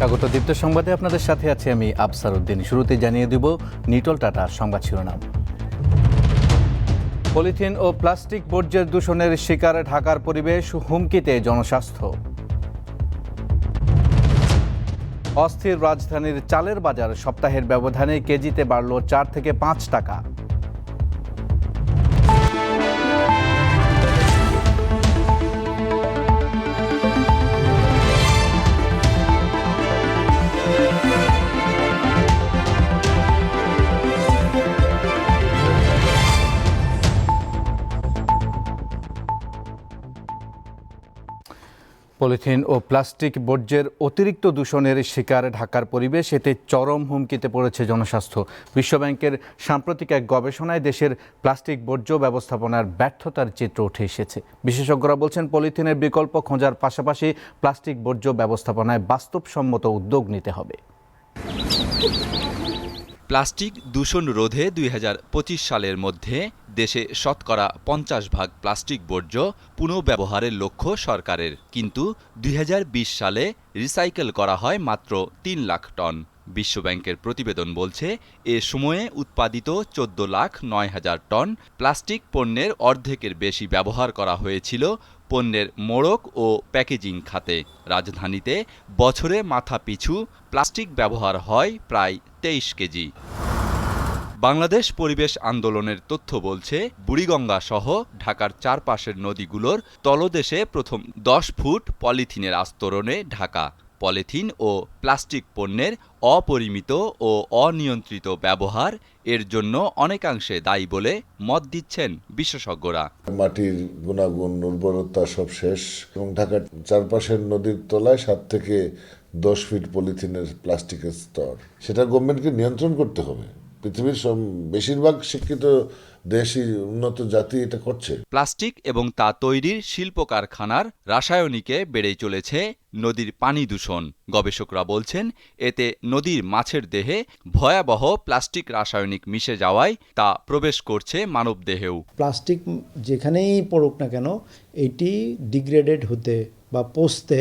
স্বাগত দীপ্ত সংবাদে আপনাদের সাথে আছি আমি আফসার উদ্দিন। শুরুতে জানিয়ে দেব নিটল টাটা সংবাদ শিরোনাম। পলিথিন ও প্লাস্টিক বর্জ্যের দূষণের শিকার ঢাকার পরিবেশ, হুমকিতে জনস্বাস্থ্য। অস্থির রাজধানীর চালের বাজার, সপ্তাহের ব্যবধানে কেজিতে বাড়ল 4 থেকে 5 টাকা। পলিথিন ও প্লাস্টিক বর্জ্যের অতিরিক্ত দূষণের শিকার ঢাকার পরিবেশ, এতে চরম হুমকিতে পড়েছে জনস্বাস্থ্য। বিশ্বব্যাংকের সাম্প্রতিক এক গবেষণায় দেশের প্লাস্টিক বর্জ্য ব্যবস্থাপনার ব্যর্থতার চিত্র উঠে এসেছে। বিশেষজ্ঞরা বলছেন, পলিথিনের বিকল্প খোঁজার পাশাপাশি প্লাস্টিক বর্জ্য ব্যবস্থাপনায় বাস্তবসম্মত উদ্যোগ নিতে হবে। প্লাস্টিক দূষণ রোধে ২০২৫ সালের মধ্যে দেশে শতকরা ৫০% প্লাস্টিক বর্জ্য পুনঃব্যবহারের লক্ষ্য সরকারের, কিন্তু ২০২০ সালে রিসাইকেল করা হয় মাত্র ৩ লাখ টন। বিশ্বব্যাংকের প্রতিবেদন বলছে, এ সময়ে উৎপাদিত ১৪,০৯,০০০ টন প্লাস্টিক পণ্যের অর্ধেকের বেশি ব্যবহার করা হয়েছিল পণ্যের মোড়ক ও প্যাকেজিং খাতে। রাজধানীতে বছরে মাথাপিছু প্লাস্টিক ব্যবহার হয় প্রায় ২৩ কেজি। বাংলাদেশ পরিবেশ আন্দোলনের তথ্য বলছে, বুড়িগঙ্গা সহ ঢাকার চারপাশের নদীগুলোর তলদেশে প্রথম ১০ ফুট পলিথিনের আস্তরণে ঢাকা। পলিথিন ও প্লাস্টিক পণ্যের অপরিমিত ও অনিয়ন্ত্রিত ব্যবহার এর জন্য অনেকাংশে দায়ী বলে মত দিচ্ছেন বিশেষজ্ঞরা। মাটির গুণাগুণ, উর্বরতা সব শেষ এবং ঢাকার চারপাশের নদীর তলায় ৭ থেকে ১০ ফিট পলিথিনের প্লাস্টিকের স্তর। সেটা গভর্নমেন্টকে নিয়ন্ত্রণ করতে হবে। পৃথিবীর বেশিরভাগ শিক্ষিত দেশই, উন্নত জাতি এটা করছে। প্লাস্টিক এবং তা তৈরির শিল্প কারখানার রাসায়নিকে বেড়েই চলেছে নদীর পানি দূষণ। গবেষকরা বলছেন, এতে নদীর মাছের দেহে ভয়াবহ প্লাস্টিক রাসায়নিক মিশে যাওয়ায় তা প্রবেশ করছে মানবদেহেও। প্লাস্টিক যেখানেই পড়ুক না কেন, এটি ডিগ্রেডেড হতে বা পচতে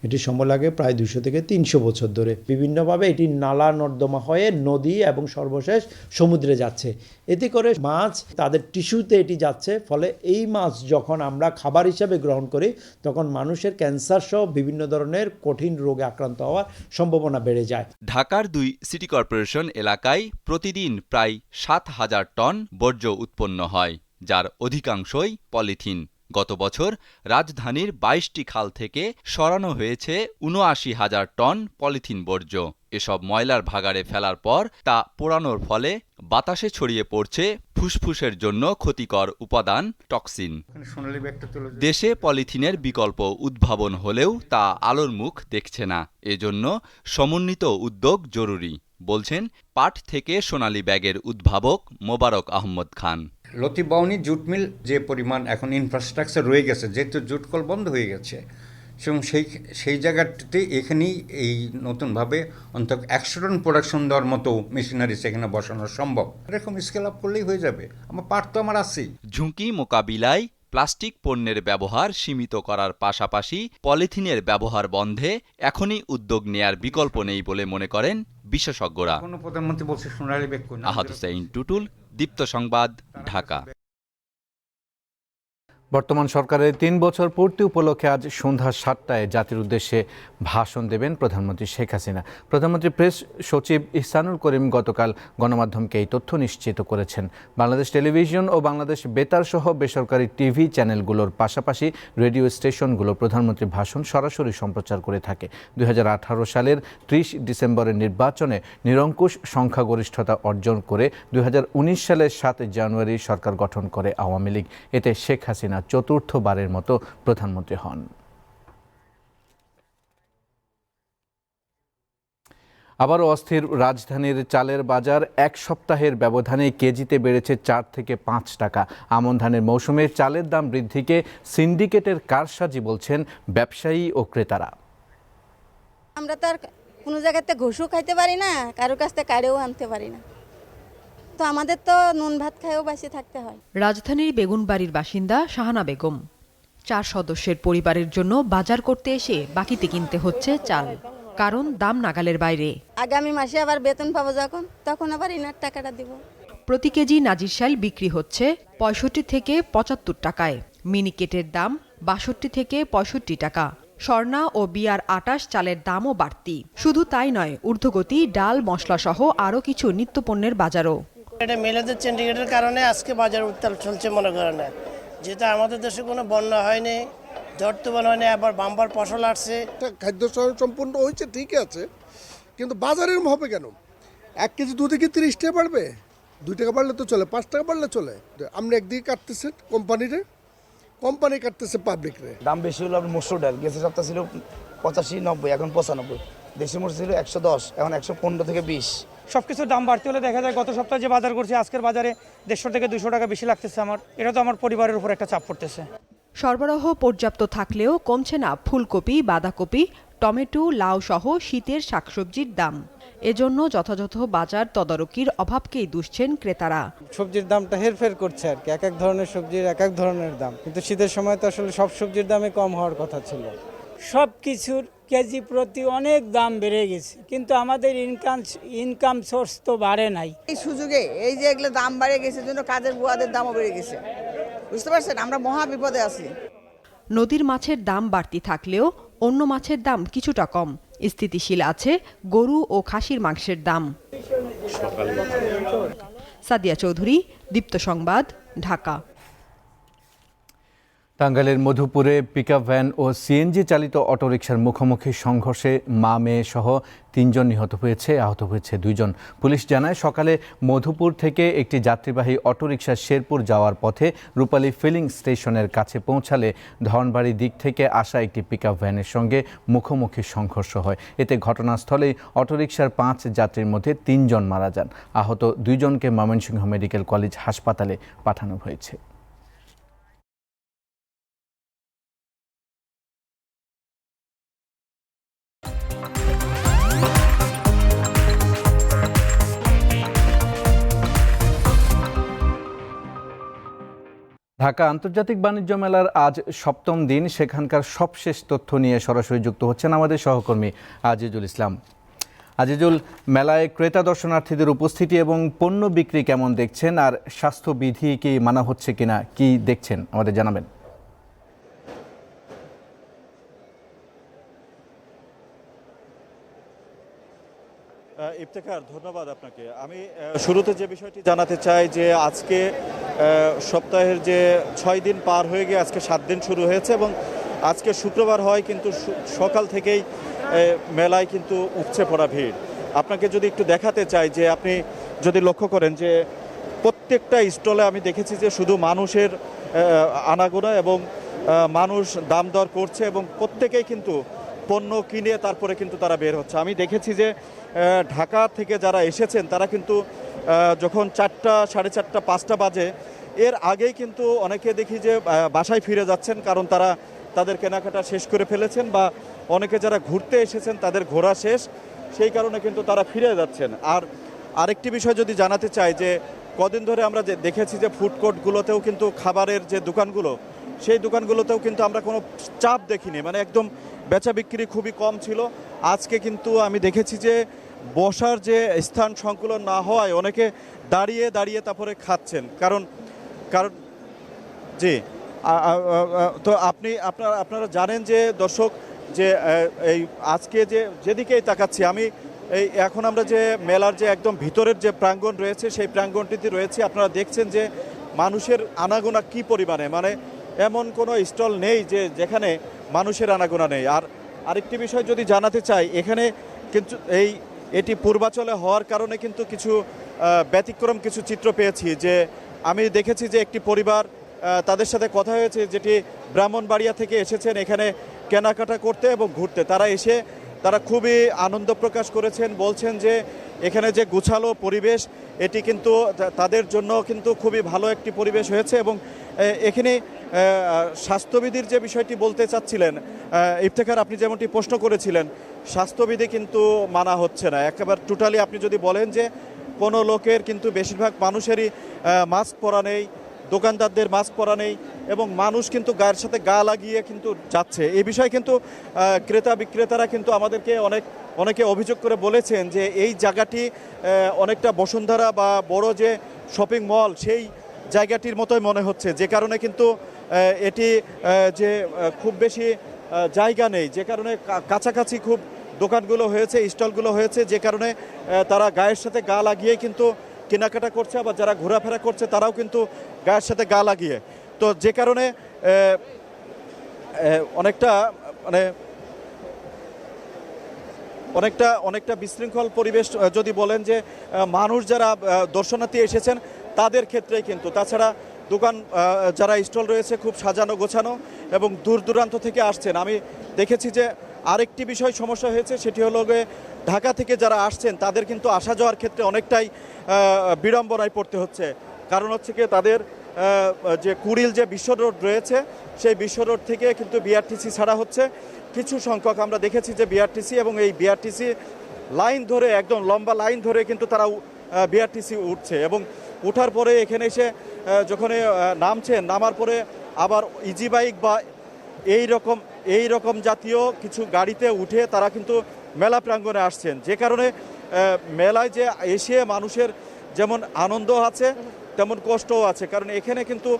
এটি সময় লাগে প্রায় ২০০ থেকে ৩০০ বছর ধরে। বিভিন্নভাবে এটি নালা নর্দমা হয়ে নদী এবং সর্বশেষ সমুদ্রে যাচ্ছে। এতে করে মাছ তাদের টিস্যুতে এটি যাচ্ছে, ফলে এই মাছ যখন আমরা খাবার হিসাবে গ্রহণ করি তখন মানুষের ক্যান্সার সহ বিভিন্ন ধরনের কঠিন রোগে আক্রান্ত হওয়ার সম্ভাবনা বেড়ে যায়। ঢাকার ২ সিটি কর্পোরেশন এলাকায় প্রতিদিন প্রায় ৭,০০০ টন বর্জ্য উৎপন্ন হয়, যার অধিকাংশই পলিথিন। গত বছর রাজধানীর ২২টি খাল থেকে সরানো হয়েছে ৭৯,০০০ টন পলিথিন বর্জ্য। এসব ময়লার ভাগাড়ে ফেলার পর তা পোড়ানোর ফলে বাতাসে ছড়িয়ে পড়ছে ফুসফুসের জন্য ক্ষতিকর উপাদান টক্সিন। দেশে পলিথিনের বিকল্প উদ্ভাবন হলেও তা আলোর মুখ দেখছে না। এজন্য সমন্বিত উদ্যোগ জরুরি, বলছেন পাট থেকে সোনালী ব্যাগের উদ্ভাবক মোবারক আহমদ খান। লতিফ বাউনী জুট মিল যে পরিমাণ এখন ইনফ্রাস্ট্রাকচার রয়ে গেছে, যেহেতু জুট কল বন্ধ হয়ে গেছে, এবং সেই জায়গাটিতে এখানেই এই নতুনভাবে অন্তত ১০০ টন প্রোডাকশন দেওয়ার মতো মেশিনারি সেখানে বসানো সম্ভব। এরকম স্কেল আপ করলেই হয়ে যাবে। আমার পাট তো আমার আছেই। ঝুঁকি মোকাবিলায় প্লাস্টিক পণ্যের ব্যবহার সীমিত করার পাশাপাশি পলিথিনের ব্যবহার বন্ধে এখনই উদ্যোগ নেয়ার বিকল্প নেই বলে মনে করেন বিশেষজ্ঞরা। প্রধানমন্ত্রী বলছে সোনালী ব্যাগ। আহাদ হুসাইন টুটুল, দীপ্ত সংবাদ, ঢাকা। বর্তমান সরকারের ৩ বছর পূর্তি উপলক্ষে আজ সন্ধ্যা ৭টায় জাতির উদ্দেশ্যে ভাষণ দেবেন প্রধানমন্ত্রী শেখ হাসিনা। প্রধানমন্ত্রী প্রেস সচিব ইহসানুল করিম গতকাল গণমাধ্যমকে এই তথ্য নিশ্চিত করেছেন। বাংলাদেশ টেলিভিশন ও বাংলাদেশ বেতার সহ বেসরকারি টিভি চ্যানেলগুলোর পাশাপাশি রেডিও স্টেশনগুলো প্রধানমন্ত্রীর ভাষণ সরাসরি সম্প্রচার করে থাকে। ২০১৮ সালের ৩০ ডিসেম্বরের নির্বাচনে নিরঙ্কুশ সংখ্যাগরিষ্ঠতা অর্জন করে ২০১৯ সালের ৭ জানুয়ারি সরকার গঠন করে আওয়ামী লীগ। এতে শেখ হাসিনা চতুর্থবারের মতো প্রধানমন্ত্রী হন। আবারও অস্থির রাজধানীর চালের বাজার, এক সপ্তাহের ব্যবধানে কেজিতে বেড়েছে ৪ থেকে ৫ টাকা। আমন ধানের মৌসুমে চালের দাম বৃদ্ধিকে সিন্ডিকেটের কারসাজি বলছেন ব্যবসায়ী ও ক্রেতারা। আমরা তো আর কোনো জায়গাতে ঘুষও খাইতে পারি না, কারো কাছ থেকে কারেও আনতে পারি না, তো আমাদের তো নুন ভাত খাইও বাঁচে থাকতে হয়। রাজধানীর বেগুনবাড়ির বাসিন্দা শাহানা বেগম ৪ সদস্যের পরিবারের জন্য বাজার করতে এসে বাকিতে কিনতে হচ্ছে চাল। কারণ দাম নাগালের বাইরে। আগামী মাসে আবার বেতন পাবো তখন আবার ইনার টাকাটা দিব। প্রতি কেজি নাজিরশাইল বিক্রি হচ্ছে 65 থেকে 75 টাকায়, মিনিকেটের দাম 62 থেকে 65 টাকা। স্বর্ণা ও BR-28 চালের দামও বাড়তি। শুধু তাই নয়, ঊর্ধ্বগতি ডাল, মশলা সহ আরও কিছু নিত্যপণ্যের বাজারও। এটা মেলাদের সিন্ডিকেটের কারণে আজকে বাজার উত্তাল চলছে মনে করেন না, যেটা আমাদের দেশে কোনো বন্যা হয়নি, ঝড় তুফান হয়নি, আবার বাম্পার ফসল আসছে। খাদ্য সম্পূর্ণ হয়েছে ঠিক আছে, কিন্তু বাজারের হবে কেন? 1 কেজি দুধ থেকে 30 টাকা বাড়বে, 2 টাকা বাড়লে তো চলে, 5 টাকা বাড়লে চলে। আপনি একদিকে কাটতেছেন কোম্পানি কাটতেছে পাবলিক রে। দাম বেশি হলো আপনার মসুর ডাল, গেছে সপ্তাহ ছিল 85-90, এখন 95। দেশি মসুর ছিল 110, এখন 115 থেকে 20। সব কিছুর দাম বাড়তে হলে দেখা যায় গত সপ্তাহে যে বাজার করছি আজকের বাজারে 150 থেকে 200 টাকা বেশি লাগতেছে আমার। এটা তো আমার পরিবারের উপর একটা চাপ পড়তেছে। সরবরাহ পর্যাপ্ত থাকলেও কমছে না ফুলকপি, বাঁধাকপি, টমেটো, লাউ সহ শীতের শাকসবজির দাম। এজন্য যথাযথ বাজার তদারকির অভাবকেই দুষছেন ক্রেতারা। সবজির দামটা হেরফের করছে আর কি, এক এক ধরনের সবজির এক এক ধরনের দাম, কিন্তু শীতের সময় তো আসলে সব সবজির দামে কম হওয়ার কথা ছিল। সব কিছুর কেজি প্রতি অনেক দাম বেড়ে গেছে, কিন্তু আমাদের ইনকাম সোর্স তো বাড়ে নাই। এই সুযোগে এই যে এগুলো দাম বাড়ে গেছে জন্য কাজের বুয়াদের দামও বেড়ে গেছে, বুঝতে পারছেন? আমরা মহা বিপদে আছি। নদীর মাছের দাম বাড়তি থাকলেও অন্য মাছের দাম কিছুটা কম। স্থিতিশীল আছে গরু ও খাসির মাংসের দাম। সাদিয়া চৌধুরী, দীপ্ত সংবাদ, ঢাকা। টাঙ্গাইলের মধুপুরে পিকআপ ভ্যান ও সিএনজি চালিত অটোরিকশার মুখোমুখি সংঘর্ষে মা মেয়ে সহ 3 জন নিহত হয়েছে, আহত হয়েছে 2 জন। পুলিশ জানায় সকালে মধুপুর থেকে একটি যাত্রীবাহী অটোরিকশা শেরপুর যাওয়ার পথে রূপালী ফিলিং স্টেশনের কাছে পৌঁছালে ধনবাড়ি দিক থেকে আসা একটি পিকআপ ভ্যানের সঙ্গে মুখোমুখি সংঘর্ষ হয়। এতে ঘটনাস্থলেই অটোরিকশার 5 যাত্রীর মধ্যে 3 জন মারা যান। আহত 2 জনকে ময়মনসিংহ মেডিকেল কলেজ হাসপাতালে পাঠানো হয়েছে। ঢাকা আন্তর্জাতিক বাণিজ্য মেলার আজ 7ম দিন। সেখানকার সবশেষ তথ্য নিয়ে সরাসরি যুক্ত হচ্ছেন আমাদের সহকর্মী আজিজুল ইসলাম। আজিজুল, মেলায় ক্রেতা দর্শনার্থীদের উপস্থিতি এবং পণ্য বিক্রি কেমন দেখছেন, আর স্বাস্থ্যবিধি কি মানা হচ্ছে কিনা কি দেখছেন আমাদের জানাবেন। ইফতেখার, ধন্যবাদ আপনাকে। আমি শুরুতে যে বিষয়টি জানাতে চাই যে আজকে সপ্তাহের যে 6 দিন পার হয়ে গিয়ে আজকে 7 দিন শুরু হয়েছে এবং আজকে শুক্রবার হয়, কিন্তু সকাল থেকেই মেলায় কিন্তু উপচে পড়া ভিড়। আপনাকে যদি একটু দেখাতে চাই যে আপনি যদি লক্ষ্য করেন যে প্রত্যেকটা স্টলে আমি দেখেছি যে শুধু মানুষের আনাগোনা এবং মানুষ দাম দর করছে এবং প্রত্যেকেই কিন্তু পণ্য কিনে তারপরে কিন্তু তারা বের হচ্ছে। আমি দেখেছি যে ঢাকা থেকে যারা এসেছেন তারা কিন্তু যখন 4টা, 4:30, 5টা বাজে এর আগেই কিন্তু অনেকে দেখি যে বাসায় ফিরে যাচ্ছেন, কারণ তারা তাদের কেনাকাটা শেষ করে ফেলেছেন, বা অনেকে যারা ঘুরতে এসেছেন তাদের ঘোরা শেষ, সেই কারণে কিন্তু তারা ফিরে যাচ্ছেন। আর আরেকটি বিষয় যদি জানাতে চাই যে কদিন ধরে আমরা যে দেখেছি যে ফুড কোর্টগুলোতেও কিন্তু খাবারের যে দোকানগুলো, সেই দোকানগুলোতেও কিন্তু আমরা কোনো চাপ দেখিনি, মানে একদম বেচা বিক্রি খুবই কম ছিল। আজকে কিন্তু আমি দেখেছি যে বসার যে স্থান সংকুলন না হওয়ায় অনেকে দাঁড়িয়ে দাঁড়িয়ে তারপরে খাচ্ছেন, কারণ জি। তো আপনারা জানেন যে দর্শক যে এই আজকে যেদিকেই তাকাচ্ছি আমি, এখন আমরা যে মেলার যে একদম ভিতরের যে প্রাঙ্গণ রয়েছে সেই প্রাঙ্গণটিতে রয়েছে। আপনারা দেখছেন যে মানুষের আনাগোনা কি পরিমাণে, মানে এমন কোনো স্টল নেই যে যেখানে মানুষের আনাগোনা নেই। আর আরেকটি বিষয় যদি জানাতে চাই, এখানে কিন্তু এটি পূর্বাচলে হওয়ার কারণে কিন্তু কিছু ব্যতিক্রম কিছু চিত্র পেয়েছি। যে আমি দেখেছি যে একটি পরিবার, তাদের সাথে কথা হয়েছে, যেটি ব্রাহ্মণবাড়িয়া থেকে এসেছেন এখানে কেনাকাটা করতে এবং ঘুরতে। তারা খুবই আনন্দ প্রকাশ করেছেন, বলছেন যে এখানে যে গুছালো পরিবেশ এটি কিন্তু তাদের জন্য কিন্তু খুবই ভালো একটি পরিবেশ হয়েছে। এবং এখানে স্বাস্থ্যবিধির যে বিষয়টি বলতে চাচ্ছিলেন ইফতেখার, আপনি যেমনটি প্রশ্ন করেছিলেন, স্বাস্থ্যবিধি কিন্তু মানা হচ্ছে না একেবারে টোটালি। আপনি যদি বলেন যে কোনো লোকের কিন্তু বেশিরভাগ মানুষেরই মাস্ক পরা নেই, দোকানদারদের মাস্ক পরা নেই এবং মানুষ কিন্তু গায়ের সাথে গা লাগিয়ে কিন্তু যাচ্ছে। এই বিষয়ে কিন্তু ক্রেতা বিক্রেতারা কিন্তু আমাদেরকে অনেকে অভিযোগ করে বলেছেন যে এই জায়গাটি অনেকটা বসুন্ধরা বা বড় যে শপিং মল সেই জায়গাটির মতোই মনে হচ্ছে, যে কারণে কিন্তু এটি যে খুব বেশি জায়গা নেই, যে কারণে কাছাকাছি খুব দোকানগুলো হয়েছে, স্টলগুলো হয়েছে, যে কারণে তারা গায়ের সাথে গা লাগিয়ে কিন্তু কেনাকাটা করছে। আবার যারা ঘোরাফেরা করছে তারাও কিন্তু গায়ের সাথে গা লাগিয়ে, তো যে কারণে অনেকটা মানে অনেকটা বিশৃঙ্খল পরিবেশ যদি বলেন যে মানুষ যারা দর্শনার্থী এসেছেন তাদের ক্ষেত্রেই কিন্তু। তাছাড়া দোকান যারা স্টল রয়েছে খুব সাজানো গোছানো এবং দূর দূরান্ত থেকে আসছেন। আমি দেখেছি যে আরেকটি বিষয় সমস্যা হয়েছে, সেটি হলো ঢাকা থেকে যারা আসছেন তাদের কিন্তু আসা যাওয়ার ক্ষেত্রে অনেকটাই বিড়ম্বনায় পড়তে হচ্ছে। কারণ হচ্ছে কি তাদের যে কুড়িল যে বিশ্ব রোড রয়েছে সেই বিশ্ব রোড থেকে কিন্তু বিআরটিসি ছাড়া হচ্ছে। কিছু সংখ্যক আমরা দেখেছি যে বিআরটিসি, এবং এই বিআরটিসি লাইন ধরে একদম লম্বা লাইন ধরে কিন্তু তারা বিআরটিসি উঠছে এবং ওঠার পরে এখানে এসে যখন নামার পরে আবার ইজি বাইক বা এই রকম জাতীয় কিছু গাড়িতে উঠে তারা কিন্তু মেলা প্রাঙ্গণে আসছেন, যে কারণে মেলায় যে এসে মানুষের যেমন আনন্দ আছে তেমন কষ্টও আছে। কারণ এখানে কিন্তু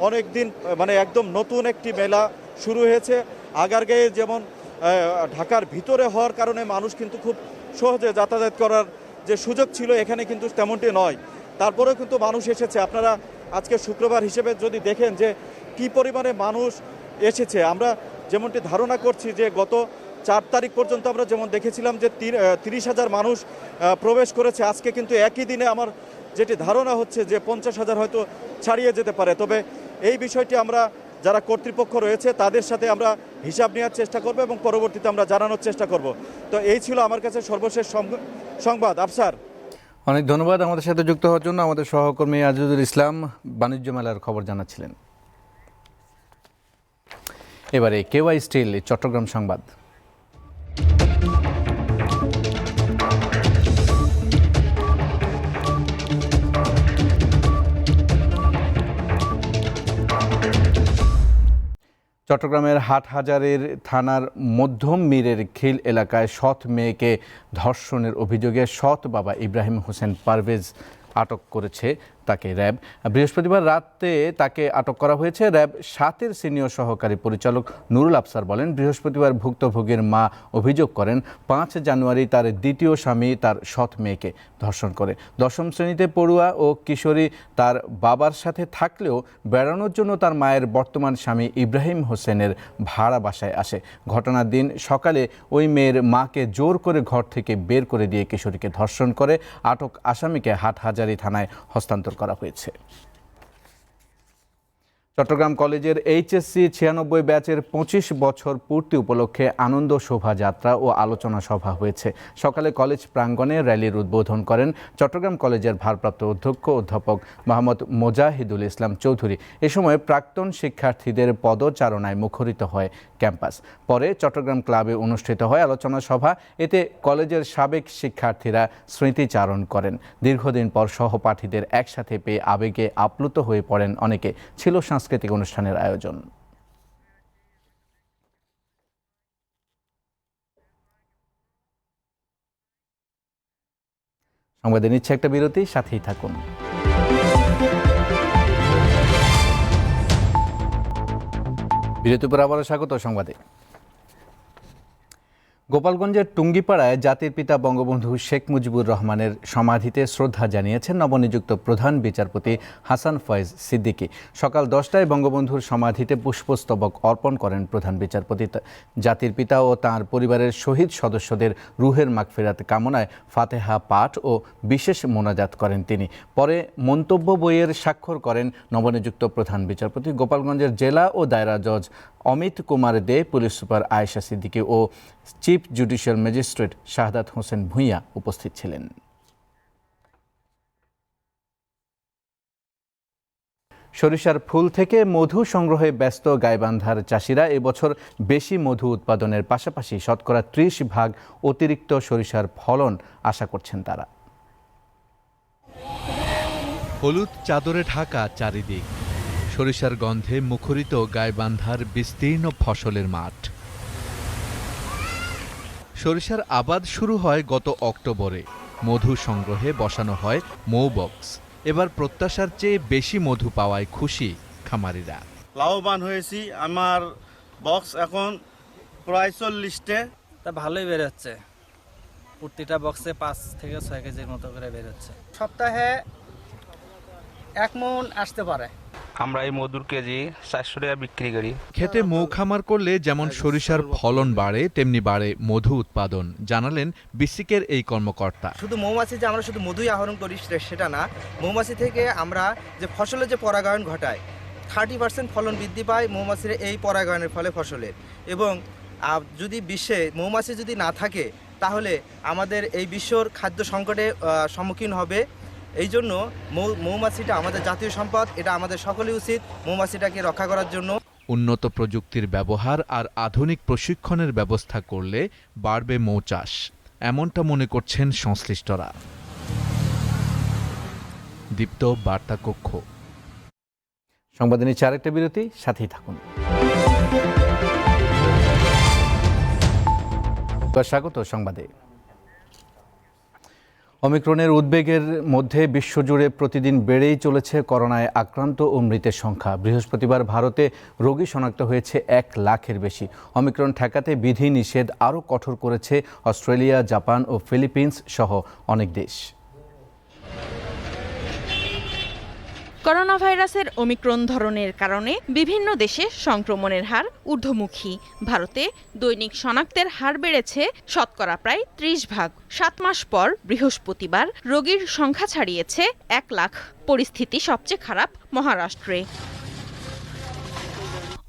অনেক দিন মানে একদম নতুন একটি মেলা শুরু হয়েছে। আগারগাঁয়ে যেমন ঢাকার ভিতরে হওয়ার কারণে মানুষ কিন্তু খুব সহজে যাতায়াত করার যে সুযোগ ছিল এখানে কিন্তু তেমনটি নয়। তারপরেও কিন্তু মানুষ এসেছে। আপনারা আজকে শুক্রবার হিসেবে যদি দেখেন যে কি পরিমাণে মানুষ এসেছে, আমরা যেমনটি ধারণা করছি যে গত 4 তারিখ পর্যন্ত আমরা যেমন দেখেছিলাম যে 30,000 মানুষ প্রবেশ করেছে, আজকে কিন্তু একই দিনে আমার যেটি ধারণা হচ্ছে যে 50,000 হয়তো ছাড়িয়ে যেতে পারে। তবে এই বিষয়টি আমরা যারা কর্তৃপক্ষ রয়েছে তাদের সাথে আমরা হিসাব নেওয়ার চেষ্টা করব এবং পরবর্তীতে আমরা জানানোর চেষ্টা করব। তো এই ছিল আমার কাছে সর্বশেষ সংবাদ। আফসার, অনেক ধন্যবাদ আমাদের সাথে যুক্ত হওয়ার জন্য। আমাদের সহকর্মী আজিজুল ইসলাম বাণিজ্য মেলার খবর জানাচ্ছিলেন। এবারে কেওয়াই স্টিল চট্টগ্রাম সংবাদ। চট্টগ্রামের হাটহাজারীর থানার মধ্যম মীরের খিল এলাকায় সৎ মেয়েকে ধর্ষণের অভিযোগে সৎ বাবা ইব্রাহিম হোসেন পারভেজ আটক করেছে তাকে র্যাব। বৃহস্পতিবার রাতে তাকে আটক করা হয়েছে। র্যাব 7-এর সিনিয়র সহকারী পরিচালক নুরুল আফসার বলেন, বৃহস্পতিবার ভুক্তভোগীর মা অভিযোগ করেন 5 জানুয়ারি তার দ্বিতীয় স্বামী তার সৎ মেয়েকে ধর্ষণ করে। 10ম শ্রেণীতে পড়ুয়া ও কিশোরী তার বাবার সাথে থাকলেও বেড়ানোর জন্য তার মায়ের বর্তমান স্বামী ইব্রাহিম হোসেনের ভাড়া বাসায় আসে। ঘটনার দিন সকালে ওই মেয়ের মাকে জোর করে ঘর থেকে বের করে দিয়ে কিশোরীকে ধর্ষণ করে। আটক আসামিকে হাটহাজারী থানায় হস্তান্তর করা হয়েছে। চট্টগ্রাম কলেজের এইচএসসি 96 ব্যাচের 25 বছর পূর্তি উপলক্ষে আনন্দ শোভাযাত্রা ও আলোচনা সভা হয়েছে। সকালে কলেজ প্রাঙ্গণে র্যালির উদ্বোধন করেন চট্টগ্রাম কলেজের ভারপ্রাপ্ত অধ্যক্ষ অধ্যাপক মোহাম্মদ মোজাহিদুল ইসলাম চৌধুরী। এ সময় প্রাক্তন শিক্ষার্থীদের পদচারণায় মুখরিত হয় ক্যাম্পাস। পরে চট্টগ্রাম ক্লাবে অনুষ্ঠিত হয় আলোচনা সভা। এতে কলেজের সাবেক শিক্ষার্থীরা স্মৃতিচারণ করেন। দীর্ঘদিন পর সহপাঠীদের একসাথে পেয়ে আবেগে আপ্লুত হয়ে পড়েন অনেকে। ছিল সাংস্কৃতিক অনুষ্ঠানের আয়োজন। সংবাদে নিচ্ছে একটা বিরতি, সাথেই থাকুন। বিরতির পর আবারও স্বাগত সংবাদে। গোপালগঞ্জের টুঙ্গিপাড়ায় জাতির পিতা বঙ্গবন্ধু শেখ মুজিবুর রহমানের সমাধিতে শ্রদ্ধা জানিয়েছেন নবনিযুক্ত প্রধান বিচারপতি হাসান ফয়েজ সিদ্দিকী। সকাল 10টায় বঙ্গবন্ধুর সমাধিতে পুষ্পস্তবক অর্পণ করেন প্রধান বিচারপতি। জাতির পিতা ও তাঁর পরিবারের শহীদ সদস্যদের রুহের মাগফিরাত কামনায় ফাতেহা পাঠ ও বিশেষ মোনাজাত করেন তিনি। পরে মন্তব্য বইয়ের স্বাক্ষর করেন নবনিযুক্ত প্রধান বিচারপতি। গোপালগঞ্জের জেলা ও দায়রা জজ অমিত কুমার দে, পুলিশ সুপার আয়েশা সিদ্দিকী ও chief judicial magistrate Shahadat Hossain Bhuiyan উপস্থিত ছিলেন। সরিষার ফুল থেকে মধু সংগ্রহে ব্যস্ত গাইবান্ধার চাষিরা এবছর বেশি মধু উৎপাদনের পাশাপাশি শতকরা 30% অতিরিক্ত সরিষার ফলন আশা করছেন তারা। হলুদ চাদরে ঢাকা চারিদিক, সরিষার গন্ধে মুখরিত গাইবান্ধার বিস্তীর্ণ ফসলের মাঠ। সরিষার আবাদ শুরু হয় গত অক্টোবরে। মধু সংগ্রহে বসানো হয় মৌবক্স। এবার প্রত্যাশার চেয়ে বেশি মধু পাওয়ায় খুশি খামারিরা। লাভবান হয়েছি। আমার বক্স এখন প্রায় 40টে। তা ভালোই বেরোচ্ছে, প্রতিটা বক্সে 5 থেকে 6 কেজির মতো করে বেরোচ্ছে। সপ্তাহে 1 মণ আসতে পারে। আমরা এই মধুর কেজি 400 টাকা বিক্রি করি। খেতে মৌ খামার করলে যেমন সরিষার ফলন বাড়ে, তেমনি বাড়ে মধু উৎপাদন, জানালেন বিসিকের এই কর্মকর্তা। শুধু মৌমাছি যে আমরা শুধু মধুই আহরণ করি সেটা না, মৌমাছি থেকে আমরা যে ফসলের যে পরাগায়ন ঘটায় 30% ফলন বৃদ্ধি পায় মৌমাছির এই পরাগায়নের ফলে ফসলের। এবং যদি বিশ্বে মৌমাছি যদি না থাকে তাহলে আমাদের এই বিশ্বর খাদ্য সংকটে সম্মুখীন হবে। এই জন্য মৌমাছিটা আমাদের জাতীয় সম্পদ, এটা আমাদের সকলেই উচিত মৌমাছিটাকে রক্ষা করার জন্য। উন্নত প্রযুক্তির ব্যবহার আর আধুনিক প্রশিক্ষণের ব্যবস্থা করলে বাড়বে মৌচাষ, এমনটা মনে করছেন সংশ্লিষ্টরা। দীপ্ত বার্তা কক্ষ। সংবাদে নিচ্ছে আরেকটা বিরতি, সাথেই থাকুন। স্বাগত সংবাদে। ওমিক্রনের উদ্বেগের মধ্যে বিশ্বজুড়ে প্রতিদিন বেড়েই চলেছে করোনায় আক্রান্ত ও মৃতের সংখ্যা। বৃহস্পতিবার ভারতে রোগী শনাক্ত হয়েছে 1 লাখের বেশি। ওমিক্রন ঠেকাতে বিধি নিষেধ আরও কঠোর করেছে অস্ট্রেলিয়া, জাপান ও ফিলিপিন্স সহ অনেক দেশ। করোনা ভাইরাসের ওমিক্রন ধরনের কারণে বিভিন্ন দেশে সংক্রমণের হার ঊর্ধ্বমুখী। ভারতে দৈনিক শনাক্তের হার বেড়েছে শতকরা প্রায় 30%। 7 মাস পর বৃহস্পতিবার রোগীর সংখ্যা ছাড়িয়েছে 1 লাখ। পরিস্থিতি সবচেয়ে খারাপ মহারাষ্ট্রে।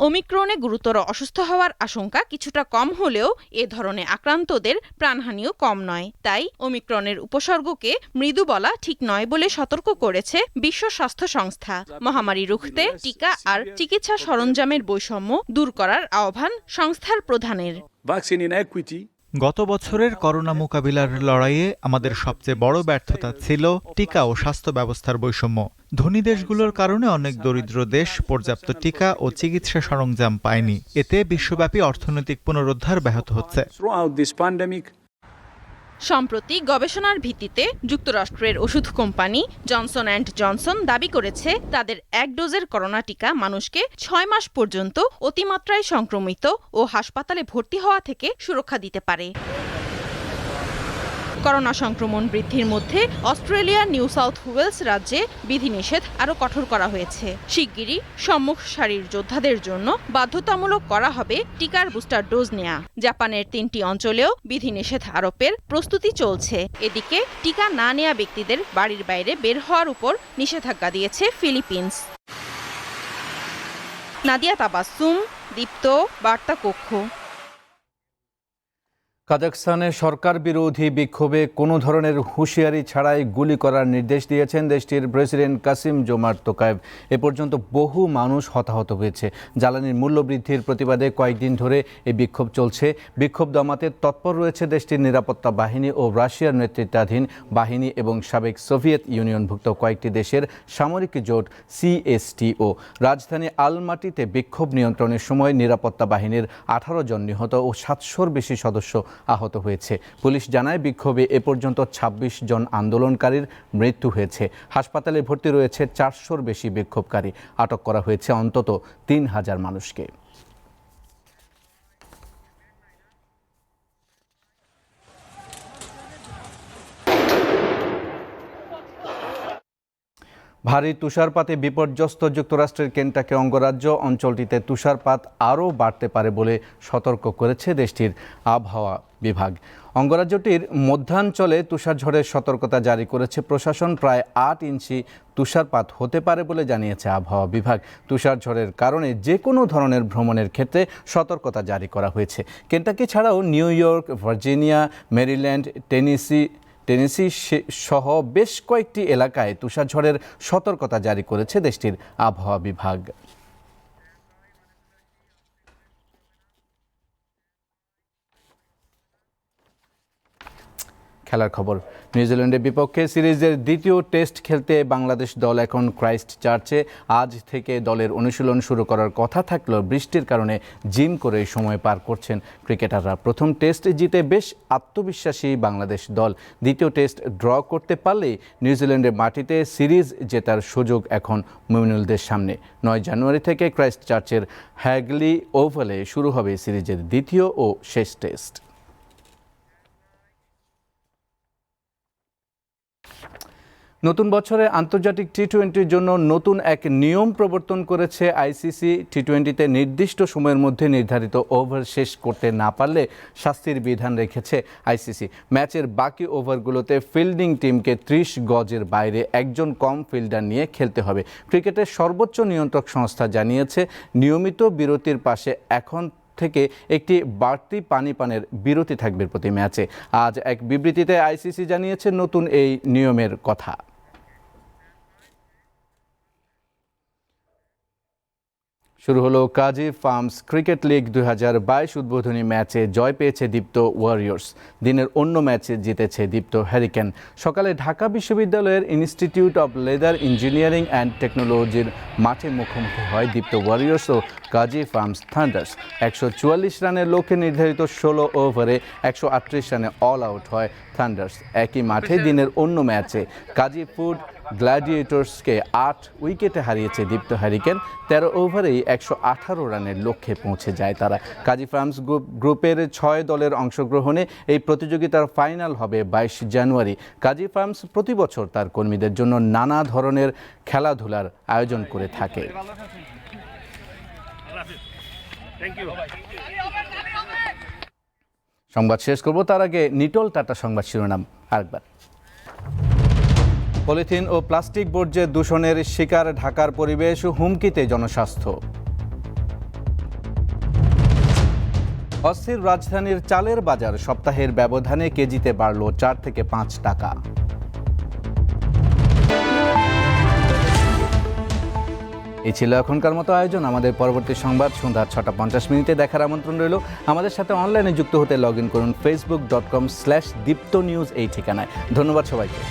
ওমিক্রনে গুরুতর অসুস্থ হওয়ার আশঙ্কা কিছুটা কম হলেও এ ধরনের আক্রান্তদের প্রাণহানিও কম নয়। তাই ওমিক্রনের উপসর্গকে মৃদু বলা ঠিক নয় বলে সতর্ক করেছে বিশ্ব স্বাস্থ্য সংস্থা। মহামারী রুখতে টিকা আর চিকিৎসা সরঞ্জামের বৈষম্য দূর করার আহ্বান সংস্থার প্রধানের। গত বছরের করোনা মোকাবিলার লড়াইয়ে আমাদের সবচেয়ে বড় ব্যর্থতা ছিল টিকা ও স্বাস্থ্য ব্যবস্থার বৈষম্য। ধনী দেশগুলোর কারণে অনেক দরিদ্র দেশ পর্যাপ্ত টিকা ও চিকিৎসা সরঞ্জাম পায়নি। এতে বিশ্বব্যাপী অর্থনৈতিক পুনরুদ্ধার ব্যাহত হচ্ছে। সম্প্রতি গবেষণার ভিত্তিতে যুক্তরাষ্ট্রের ওষুধ কোম্পানি জনসন অ্যান্ড জনসন দাবি করেছে তাদের 1 ডোজের করোনা টিকা মানুষকে 6 মাস পর্যন্ত অতিমাত্রায় সংক্রমিত ও হাসপাতালে ভর্তি হওয়া থেকে সুরক্ষা দিতে পারে। করোনা সংক্রমণ বৃদ্ধির মধ্যে অস্ট্রেলিয়ার নিউ সাউথ ওয়েলস রাজ্যে বিধিনিষেধ আরও কঠোর করা হয়েছে। শিগগিরই সম্মুখ সারির যোদ্ধাদের জন্য বাধ্যতামূলক করা হবে টিকার বুস্টার ডোজ নেয়া। জাপানের 3টি অঞ্চলেও বিধিনিষেধ আরোপের প্রস্তুতি চলছে। এদিকে টিকা না নেয়া ব্যক্তিদের বাড়ির বাইরে বের হওয়ার উপর নিষেধাজ্ঞা দিয়েছে ফিলিপিন্স। নাদিয়া তাবাসসুম, দীপ্ত বার্তা কক্ষ। কাজাখস্তানে সরকার বিরোধী বিক্ষোভে কোনো ধরনের হুঁশিয়ারি ছাড়াই গুলি করার নির্দেশ দিয়েছেন দেশটির প্রেসিডেন্ট কাসিম জোমার্ট তোকায়েভ। এ পর্যন্ত বহু মানুষ হতাহত হয়েছে। জ্বালানির মূল্য বৃদ্ধির প্রতিবাদে কয়েকদিন ধরে এই বিক্ষোভ চলছে। বিক্ষোভ দমাতে তৎপর রয়েছে দেশটির নিরাপত্তা বাহিনী ও রাশিয়ার নেতৃত্বাধীন বাহিনী এবং সাবেক সোভিয়েত ইউনিয়নভুক্ত কয়েকটি দেশের সামরিক জোট CSTO। রাজধানী আলমাটিতে বিক্ষোভ নিয়ন্ত্রণের সময় নিরাপত্তা বাহিনীর 18 জন নিহত ও 700-র বেশি সদস্য আহত হয়েছে। পুলিশ জানায় বিক্ষোভে এ পর্যন্ত 26 জন আন্দোলনকারীর মৃত্যু হয়েছে। হাসপাতালে ভর্তি রয়েছে 400-র বেশি বিক্ষোভকারী। আটক করা হয়েছে অন্তত 3000 মানুষকে। ভারী তুষারপাতে বিপর্যস্ত যুক্তরাষ্ট্রের কেন্টাকি অঙ্গরাজ্য। অঞ্চলটিতে তুষারপাত আরও বাড়তে পারে বলে সতর্ক করেছে দেশটির আবহাওয়া বিভাগ। অঙ্গরাজ্যটির মধ্যাঞ্চলে তুষারঝড়ের সতর্কতা জারি করেছে প্রশাসন। প্রায় 8 ইঞ্চি তুষারপাত হতে পারে বলে জানিয়েছে আবহাওয়া বিভাগ। তুষারঝড়ের কারণে যে কোনো ধরনের ভ্রমণের ক্ষেত্রে সতর্কতা জারি করা হয়েছে। কেন্টাকি ছাড়াও new York, Virginia, Maryland, Tennessee সহ বেশ কয়েকটি এলাকায় তুষারঝড়ের সতর্কতা জারি করেছে দেশটির আবহাওয়া বিভাগ। খেলার খবর। নিউজিল্যান্ডের বিপক্ষে সিরিজের দ্বিতীয় টেস্ট খেলতে বাংলাদেশ দল এখন ক্রাইস্ট চার্চে। আজ থেকে দলের অনুশীলন শুরু করার কথা থাকলেও বৃষ্টির কারণে জিম করে সময় পার করছেন ক্রিকেটাররা। প্রথম টেস্ট জিতে বেশ আত্মবিশ্বাসী বাংলাদেশ দল। দ্বিতীয় টেস্ট ড্র করতে পারলেই নিউজিল্যান্ডের মাটিতে সিরিজ জেতার সুযোগ এখন মুমিনুলদের সামনে। 9 জানুয়ারি থেকে ক্রাইস্ট চার্চের হ্যাগলি ওভালে শুরু হবে সিরিজের দ্বিতীয় ও শেষ টেস্ট। নতুন বছরে আন্তর্জাতিক টি-20-র জন্য নতুন এক নিয়ম প্রবর্তন করেছে আইসিসি। টি-20-তে নির্দিষ্ট সময়ের মধ্যে নির্ধারিত ওভার শেষ করতে না পারলে শাস্তির বিধান রেখেছে আইসিসি। ম্যাচের বাকি ওভারগুলোতে ফিল্ডিং টিমকে 30 গজের বাইরে একজন কম ফিল্ডার নিয়ে খেলতে হবে। ক্রিকেটের সর্বোচ্চ নিয়ন্ত্রক সংস্থা জানিয়েছে, নিয়মিত বিরতির পাশে এখন থেকে একটি বাড়তি পানির বিরতি থাকবে প্রতি ম্যাচে। আজ এক বিবৃতিতে আইসিসি জানিয়েছে নতুন এই নিয়মের কথা। শুরু হলো কাজী ফার্মস ক্রিকেট লিগ 2022 উদ্বোধনী ম্যাচে জয় পেয়েছে দীপ্ত ওয়ারিয়র্স। দিনের অন্য ম্যাচে জিতেছে দীপ্ত হ্যারিকেন। সকালে ঢাকা বিশ্ববিদ্যালয়ের institute of leather engineering and টেকনোলজির মাঠে মুখোমুখি হয় দীপ্ত ওয়ারিয়র্স ও কাজী ফার্মস থান্ডার্স। 144 রানের লক্ষ্যে নির্ধারিত 16 ওভারে 138 রানে অল আউট হয় থান্ডার্স। একই মাঠে দিনের অন্য ম্যাচে কাজী ফুড গ্ল্যাডিয়েটর্সকে 8 উইকেটে হারিয়েছে দীপ্ত হ্যারিকেন। 13 ওভারেই 118 রানের লক্ষ্যে পৌঁছে যায় তারা। কাজী ফার্মস গ্রুপের 6 দলের অংশগ্রহণে এই প্রতিযোগিতার ফাইনাল হবে 22 জানুয়ারি। কাজী ফার্মস প্রতি বছর তার কর্মীদের জন্য নানা ধরনের খেলাধুলার আয়োজন করে থাকে। সংবাদ শেষ করব, তার আগে নিটল টাটা সংবাদ শিরোনাম আরেকবার। পলিথিন ও প্লাস্টিক বর্জ্যের দূষণের শিকার ঢাকার পরিবেশ, হুমকিতে জনস্বাস্থ্য। অস্থির রাজধানীর চালের বাজার, সপ্তাহের ব্যবধানে কেজিতে বাড়ল 4 থেকে 5 টাকা। এই ছিল এখনকার মতো আয়োজন। আমাদের পরবর্তী সংবাদ সন্ধ্যা 6:50 দেখার আমন্ত্রণ রইল। আমাদের সাথে অনলাইনে যুক্ত হতে লগ ইন করুন facebook.com/diptonews এই ঠিকানায়। ধন্যবাদ সবাইকে।